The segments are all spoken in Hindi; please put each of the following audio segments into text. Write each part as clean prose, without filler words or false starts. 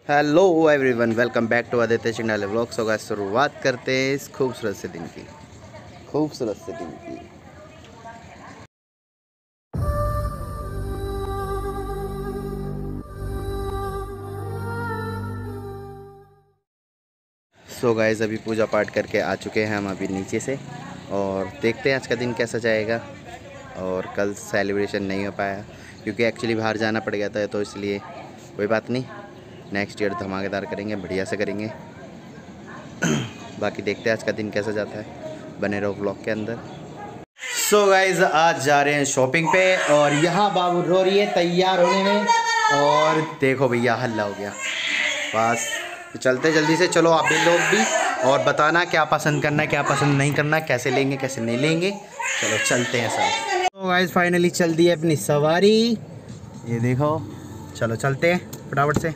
Hello everyone, welcome back to Aditya Chindale vlogs. होगा शुरुआत करते हैं इस खूबसूरत से दिन की। सो गाइस, अभी पूजा पाठ करके आ चुके हैं हम अभी नीचे से, और देखते हैं आज का दिन कैसा जाएगा। और कल सेलिब्रेशन नहीं हो पाया क्योंकि एक्चुअली बाहर जाना पड़ गया था, तो इसलिए कोई बात नहीं, नेक्स्ट ईयर धमाकेदार करेंगे, बढ़िया से करेंगे। बाकी देखते हैं आज का दिन कैसा जाता है, बने रहो व्लॉग के अंदर। सो गाइज, आज जा रहे हैं शॉपिंग पे, और यहाँ बाबू रो रही है तैयार होने में, और देखो भैया हल्ला हो गया। बस तो चलते जल्दी से, चलो आप भी लोग भी, और बताना क्या पसंद करना है क्या पसंद नहीं करना, कैसे लेंगे कैसे नहीं लेंगे। चलो चलते हैं सब। तो गाइज फाइनली चल दी है अपनी सवारी, ये देखो। चलो चलते हैं फटाफट से,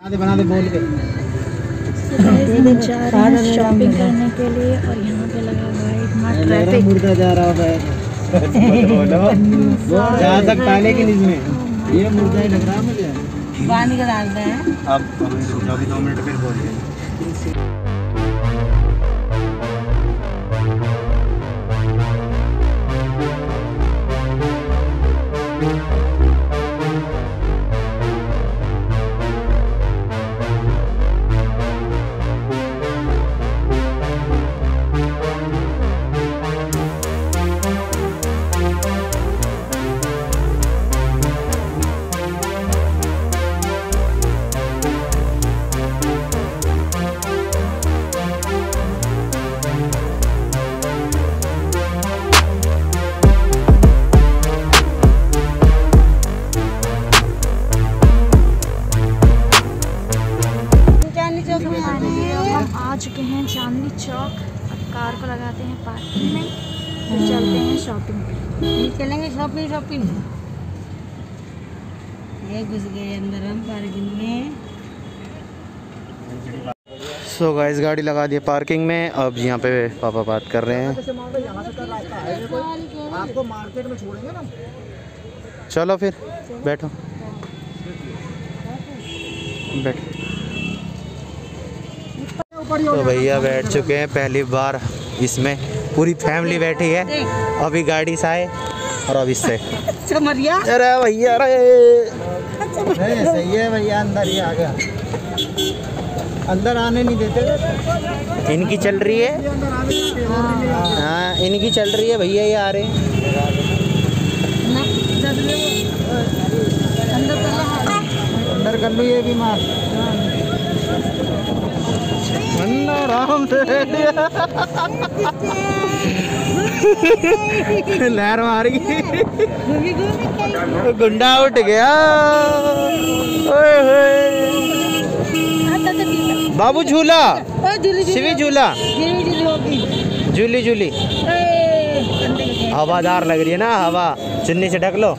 बना दे बोल के। इधर जा रहे हैं शॉपिंग करने के लिए, और यहाँ पे लगा हुआ है इतना ट्रैफिक। मुर्दा जा रहा है जा सकता है, लेकिन इसमें ये मुर्दा ही लग रहा है मुझे। पानी का डालते हैं अब 2 मिनट फिर बोलिए। आ चुके हैं चांदनी चौक। अब कार को लगाते हैं पार्किंग में, फिर चलते हैं शॉपिंग पे। चलेंगे शॉपिंग। ये घुस गए अंदर हम पार्किंग में। सो गाइस, गाड़ी लगा दी पार्किंग में। अब यहाँ पे पापा बात कर रहे हैं। आपको मार्केट में छोड़ेंगे ना। चलो फिर बैठो। तो भैया बैठ चुके हैं, पहली बार इसमें पूरी फैमिली बैठी है। अभी गाड़ी से आए और अब इससे अरे भैया सही है भैया, अंदर ही आ गया। अंदर आने नहीं देते। इनकी चल रही है। हाँ, इनकी चल रही है भैया, ये आ रहे हैं। अंदर कर लो, ये भी मार आराम से लहर मारी, गुंडा उठ गया। बाबू झूला, शिवी झूला, झूली हवादार लग रही है ना, हवा चुन्नी से ढक लो।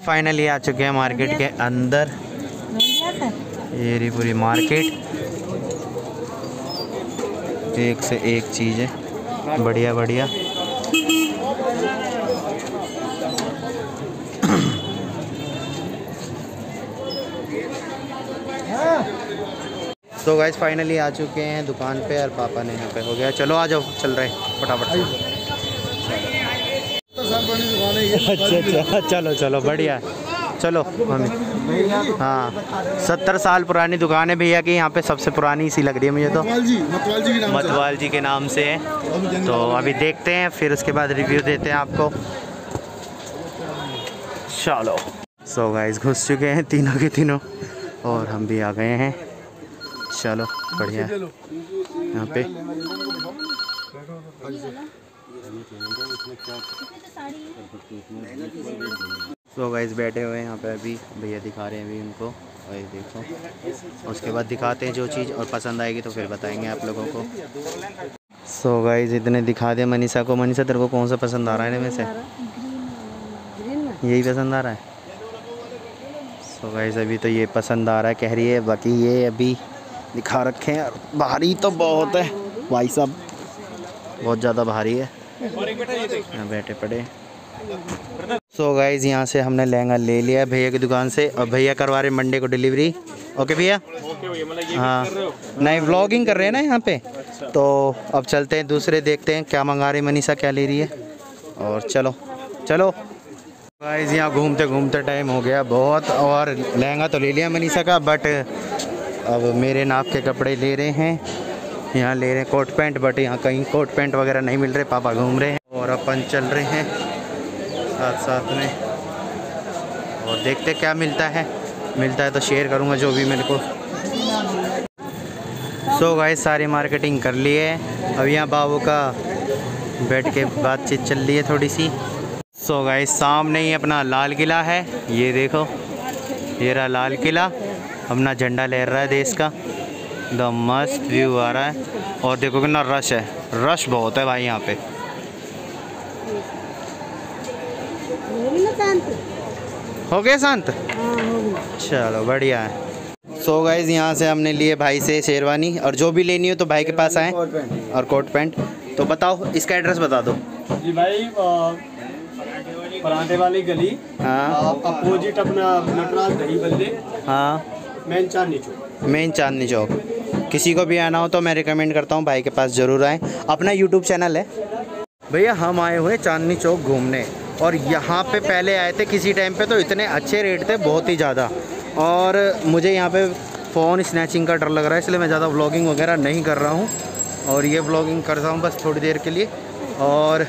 फाइनली आ चुके हैं मार्केट के अंदर। ये रही पूरी मार्केट, एक से एक चीज़ है, बढ़िया। तो गाइस फाइनली आ चुके हैं दुकान पे, और पापा ने यहाँ पे हो गया। चलो आ जाओ, चल रहे फटाफट से। अच्छा, चलो बढ़िया। चलो मम्मी। हाँ, 70 साल पुरानी दुकान है भैया की, यहाँ पे सबसे पुरानी सी लग रही है मुझे तो। मतवाल जी के नाम से है। तो अभी देखते हैं, फिर उसके बाद रिव्यू देते हैं आपको। चलो। सो गाइस, घुस चुके हैं तीनों के तीनों, और हम भी आ गए हैं। चलो बढ़िया। यहाँ पे तो गाइस बैठे हुए हैं यहाँ पे, अभी भैया दिखा रहे हैं अभी उनको, और ये देखो। उसके बाद दिखाते हैं जो चीज़, और पसंद आएगी तो फिर बताएंगे आप लोगों को। सो गाइस, इतने दिखा दे मनीषा को। मनीषा, तेरे को कौन सा पसंद आ रहा है इनमें से? यही पसंद आ रहा है। सो गाइस, अभी तो ये पसंद आ रहा है कह रही है, बाकी ये अभी दिखा रखे हैं। भारी तो बहुत है भाई साहब, बहुत ज़्यादा भारी है। यहाँ बैठे पड़े। सो गाइज यहाँ से हमने लहंगा ले लिया भैया की दुकान से और भैया करवा रहे मंडे को डिलीवरी। ओके भैया। हाँ नहीं व्लॉगिंग कर रहे हैं ना यहाँ पे। तो अब चलते हैं दूसरे, देखते हैं क्या मंगा रही मनीषा, क्या ले रही है। और चलो चलो गाइस, यहाँ घूमते घूमते टाइम हो गया बहुत। और लहंगा तो ले लिया मनीषा का, बट अब मेरे नाप के कपड़े ले रहे हैं। यहाँ ले रहे हैं कोट पैंट, बट यहाँ कहीं कोट पैंट वगैरह नहीं मिल रहे। पापा घूम रहे हैं और अपन चल रहे हैं साथ साथ में। और देखते क्या मिलता है तो शेयर करूँगा जो भी मेरे को। सो गाइस सारी मार्केटिंग कर ली है। अब यहाँ बाबू का बैठ के बातचीत चल रही है थोड़ी सी। सो गाइस सामने ही अपना लाल किला है, ये देखो, ये रहा लाल किला। अपना झंडा लहर रहा है देश का। एकदम मस्त व्यू आ रहा है। और देखो कितना रश है, रश बहुत है भाई यहाँ पे। हो गया शांत, चलो बढ़िया है। सो गाइस यहाँ से हमने लिए भाई से शेरवानी, और जो भी लेनी हो तो भाई के पास आए। और कोट पैंट। तो बताओ इसका एड्रेस बता दो जी भाई। पराठे वाली गली, हाँ अपोजिट अपना नटराज दही बल्ले, हाँ मेन चांदनी चौक। किसी को भी आना हो तो मैं रिकमेंड करता हूँ भाई के पास ज़रूर आएँ। अपना यूट्यूब चैनल है। भैया हम आए हुए चांदनी चौक घूमने, और यहाँ पे पहले आए थे किसी टाइम पे तो इतने अच्छे रेट थे, बहुत ही ज़्यादा। और मुझे यहाँ पे फ़ोन स्नैचिंग का डर लग रहा है, इसलिए मैं ज़्यादा व्लॉगिंग वगैरह नहीं कर रहा हूँ। और ये व्लॉगिंग करता हूँ बस थोड़ी देर के लिए। और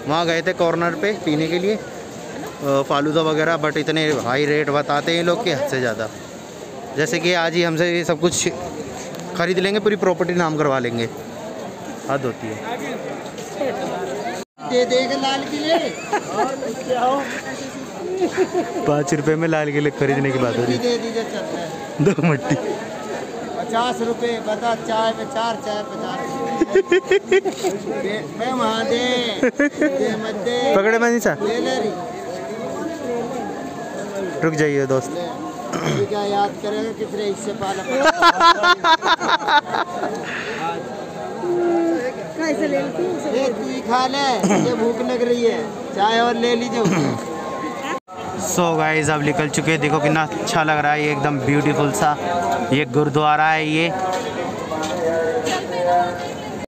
वहाँ गए थे कॉर्नर पे पीने के लिए फालूदा वगैरह, बट इतने हाई रेट बताते हैं लोग कि हद से ज़्यादा। जैसे कि आज ही हमसे ये सब कुछ ख़रीद लेंगे, पूरी प्रॉपर्टी नाम करवा लेंगे, हद होती है। दे देगा लाल किले। 5 रुपए में लाल किले खरीदने की बात हो रही दे दीजिए, चलता है। 2 मट्टी 50 रुपए बता, चाय में 4 चाय 50 मैं वहाँ दे मत दे। पकड़े मनीषा, ले ले रही। रुक जाइए दोस्त। क्या याद करेगा कितने हिस्से पाला। कैसे ले ली तू ही खा ले, ये भूख लग रही है, चाय और ले लीजिए। सो गाइस अब निकल चुके हैं, देखो कितना अच्छा लग रहा है ये, एकदम ब्यूटीफुल सा ये गुरुद्वारा है ये।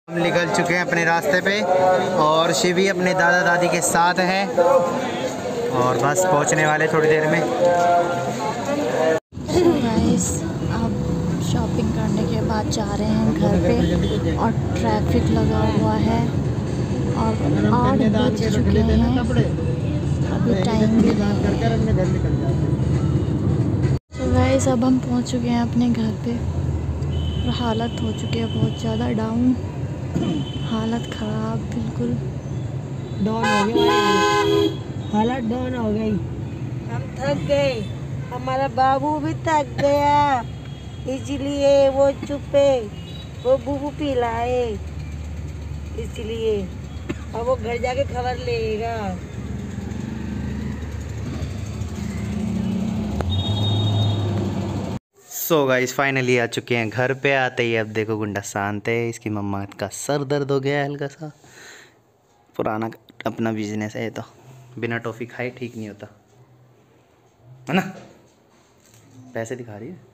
हम निकल चुके हैं अपने रास्ते पे, और शिवी अपने दादा दादी के साथ है, और बस पहुंचने वाले थोड़ी देर में। गाइस अब शॉपिंग करने के बाद जा रहे हैं घर पे, और ट्रैफिक लगा हुआ है और 8 बज चुके हैं, अभी टाइम भी तो गाइस अब हम पहुंच चुके हैं अपने घर पे, और हालत हो चुकी है बहुत ज़्यादा डाउन, हालत ख़राब, बिल्कुल डाउन हो गया, हालत डाउन हो गई। हम थक गए, हमारा बाबू भी थक गया, इसलिए वो चुपे, वो बूबू पिलाए, इसलिए अब वो घर जाके खबर लेगा। सो गाइस फाइनली आ चुके हैं घर पे। आते ही अब देखो गुंडा शांत है, इसकी मम्मा का सर दर्द हो गया है हल्का सा। पुराना अपना बिजनेस है तो बिना टॉफ़ी खाए ठीक नहीं होता है ना। पैसे दिखा रही है।